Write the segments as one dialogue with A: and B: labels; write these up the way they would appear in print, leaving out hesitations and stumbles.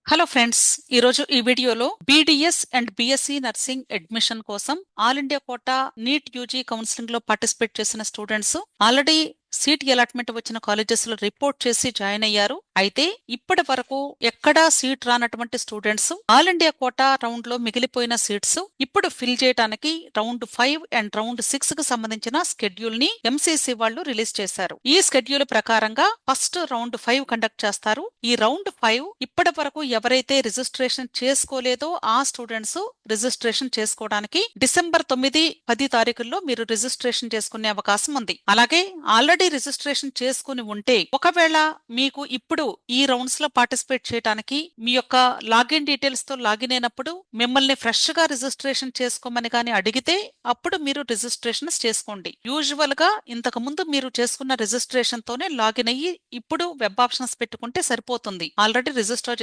A: Hello friends, ఈరోజు ఈ వీడియోలో BDS and BSc nursing admission కోసం all India quota NEET UG counselling లో పార్టిసిపేట్ చేసిన స్టూడెంట్స్ ఆల్రెడీ సీట్ అలాట్మెంట్ వచ్చిన కాలేజెస్ లో రిపోర్ట్ చేసి జాయిన్ అయ్యారు. అయితే ఇప్పటి వరకు ఎక్కడా సీట్ రానటువంటి students all India quota round లో మిగిలిపోయిన సీట్స్ ఇప్పుడు ఫిల్ చేయడానికి రౌండ్ 5 అండ్ రౌండ్ 6 కు సంబంధించిన స్కెడ్యూల్ ని ఎంసీసీ వాళ్ళు రిలీజ్ చేశారు. ఈ స్కెడ్యూల్ ప్రకారంగా ఫస్ట్ రౌండ్ 5 కండక్ట్ చేస్తారు. ఈ రౌండ్ 5 ఇప్పటి వరకు ఎవరైతే రిజిస్ట్రేషన్ చేసుకోలేదో ఆ స్టూడెంట్స్ రిజిస్ట్రేషన్ చేసుకోవడానికి డిసెంబర్ 9, 10 తారీఖుల్లో మీరు రిజిస్ట్రేషన్ చేసుకునే అవకాశం ఉంది. అలాగే ఆల్రెడీ రిజిస్ట్రేషన్ చేసుకుని ఉంటే ఒకవేళ మీకు ఇప్పుడు ఈ రౌండ్స్ లో పార్టిసిపేట్ చేయడానికి మీ యొక్క లాగిన్ డీటెయిల్స్ తో లాగిన్ అయినప్పుడు మిమ్మల్ని ఫ్రెష్ గా రిజిస్ట్రేషన్ చేసుకోమని కానీ అడిగితే అప్పుడు మీరు రిజిస్ట్రేషన్ చేసుకోండి. యూజువల్ గా ఇంతకు ముందు మీరు చేసుకున్న రిజిస్ట్రేషన్ తోనే లాగిన్ అయ్యి ఇప్పుడు వెబ్ ఆప్షన్స్ పెట్టుకుంటే సరిపోతుంది. ఆల్రెడీ రిజిస్టర్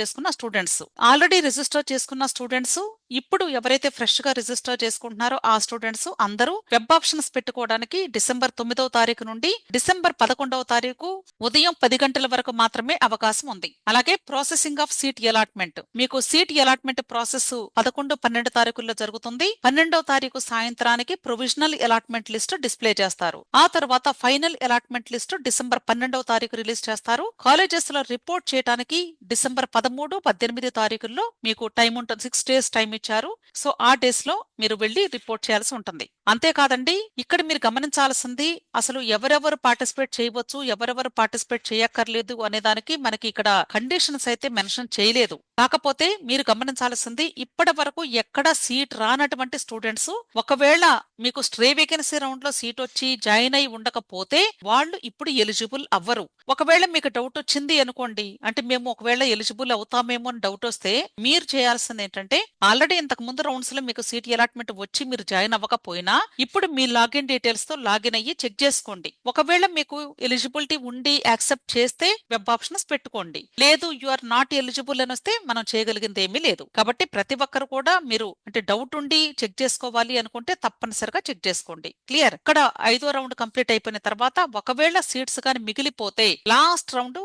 A: చేసుకున్న స్టూడెంట్స్ ఇప్పుడు ఎవరైతే ఫ్రెష్ గా రిజిస్టర్ చేసుకుంటున్నారో ఆ స్టూడెంట్స్ అందరూ వెబ్ ఆప్షన్స్ పెట్టుకోవడానికి డిసెంబర్ 9వ తారీఖు నుండి డిసెంబర్ 11వ తారీఖు ఉదయం 10 గంటల వరకు మాత్రమే అవకాశం ఉంది. అలాగే ప్రాసెసింగ్ ఆఫ్ సీట్ అలాట్మెంట్, మీకు సీట్ అలాట్మెంట్ ప్రాసెస్ 11, 12 తారీఖుల్లో జరుగుతుంది. 12వ తారీఖు సాయంత్రానికి ప్రొవిజనల్ అలాట్మెంట్ లిస్ట్ డిస్ప్లే చేస్తారు. ఆ తర్వాత ఫైనల్ అలాట్మెంట్ లిస్ట్ డిసెంబర్ 12వ తారీఖు రిలీజ్ చేస్తారు. కాలేజెస్ లో రిపోర్ట్ చేయడానికి డిసెంబర్ 13, 18 తారీఖుల్లో మీకు టైం ఉంటుంది. 6 days టైం ఇచ్చారు. సో ఆ డేస్ లో మీరు వెళ్లి రిపోర్ట్ చేయాల్సి ఉంటుంది. అంతేకాదండి, ఇక్కడ మీరు గమనించాల్సింది అసలు ఎవరెవరు పార్టిసిపేట్ చేయవచ్చు, ఎవరెవరు పార్టిసిపేట్ చేయక్కర్లేదు అనే దానికి మనకి ఇక్కడ కండిషన్స్ అయితే మెన్షన్ చేయలేదు. కాకపోతే మీరు గమనించాల్సింది ఇప్పటి వరకు ఎక్కడ సీట్ రానటువంటి స్టూడెంట్స్ ఒకవేళ మీకు స్ట్రే వేకెన్సీ రౌండ్ లో సీట్ వచ్చి జాయిన్ అయి ఉండకపోతే వాళ్ళు ఇప్పుడు ఎలిజిబుల్ అవ్వరు. ఒకవేళ మీకు డౌట్ వచ్చింది అనుకోండి, అంటే మేము ఒకవేళ ఎలిజిబుల్ అవుతామేమో అని డౌట్ వస్తే మీరు చేయాల్సింది ఏంటంటే ఆల్రెడీ ఇంతకు ముందు రౌండ్స్ లో మీకు సీట్ అలాట్మెంట్ వచ్చి మీరు జాయిన్ అవ్వకపోయినా ఇప్పుడు మీ లాగిన్ డీటెయిల్స్ తో లాగిన్ అయ్యి చెక్ చేసుకోండి. ఒకవేళ మీకు ఎలిజిబిలిటీ ఉండి యాక్సెప్ట్ చేస్తే వెబ్ ఆప్షన్స్ పెట్టుకోండి. లేదు యు ఆర్ నాట్ ఎలిజిబుల్ అని వస్తే మనం చేయగలిగింది ఏమీ లేదు. కాబట్టి ప్రతి ఒక్కరు కూడా మీరు అంటే డౌట్ ఉండి చెక్ చేసుకోవాలి అనుకుంటే తప్పనిసరిగా చెక్ చేసుకోండి. క్లియర్. ఇక్కడ 5వ రౌండ్ కంప్లీట్ అయిపోయిన తర్వాత ఒకవేళ సీట్స్ కానీ మిగిలిపోతే లాస్ట్ రౌండ్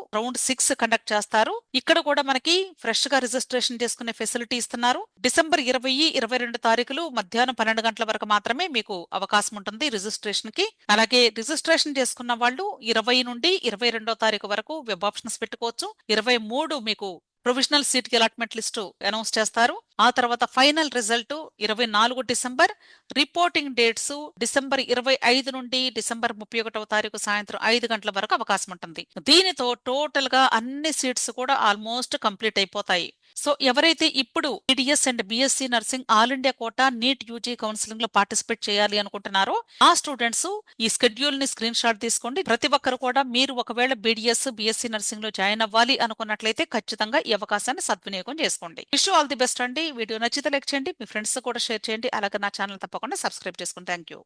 A: 6 కండక్ట్ చేస్తారు. ఇక్కడ కూడా మనకి ఫ్రెష్ గా రిజిస్ట్రేషన్ చేసుకునే ఫెసిలిటీ ఇస్తున్నారు. డిసెంబర్ 20, 22 తారీఖులు మధ్యాహ్నం 12 గంటల వరకు మాత్రమే మీకు అవకాశం ఉంటుంది రిజిస్ట్రేషన్ కి. అలాగే రిజిస్ట్రేషన్ చేసుకున్న వాళ్ళు 20 నుండి 22వ తారీఖు వరకు వెబ్ ఆప్షన్స్ పెట్టుకోవచ్చు. 23 మీకు provisional seat allotment list announce చేస్తారు. ఆ తర్వాత final result 24 December. Reporting dates December 25 నుండి డిసెంబర్ 31వ తారీఖు సాయంత్రం 5 గంటల వరకు అవకాశం ఉంటుంది. దీనితో టోటల్ గా అన్ని సీట్స్ కూడా ఆల్మోస్ట్ కంప్లీట్ అయిపోతాయి. సో ఎవరైతే ఇప్పుడు BDS and BSc nursing all India quota NEET UG counselling లో పార్టిసిపేట్ చేయాలి అనుకుంటున్నారో ఆ స్టూడెంట్స్ ఈ స్కెడ్యూల్ ని స్క్రీన్ షాట్ తీసుకోండి. ప్రతి ఒక్కరు కూడా మీరు ఒకవేళ బీడీఎస్ బీఎస్సీ నర్సింగ్ లో జాయిన్ అవ్వాలి అనుకున్నట్లయితే ఖచ్చితంగా ఈ అవకాశాన్ని సద్వినియోగం చేసుకోండి. విష్ ఆల్ ది బెస్ట్ అండి. వీడియో నచ్చితే లైక్ చేయండి, మీ ఫ్రెండ్స్ కూడా షేర్ చేయండి. అలాగే నా ఛానల్ తప్పకుండా సబ్స్క్రైబ్ చేసుకోండి. Thank you.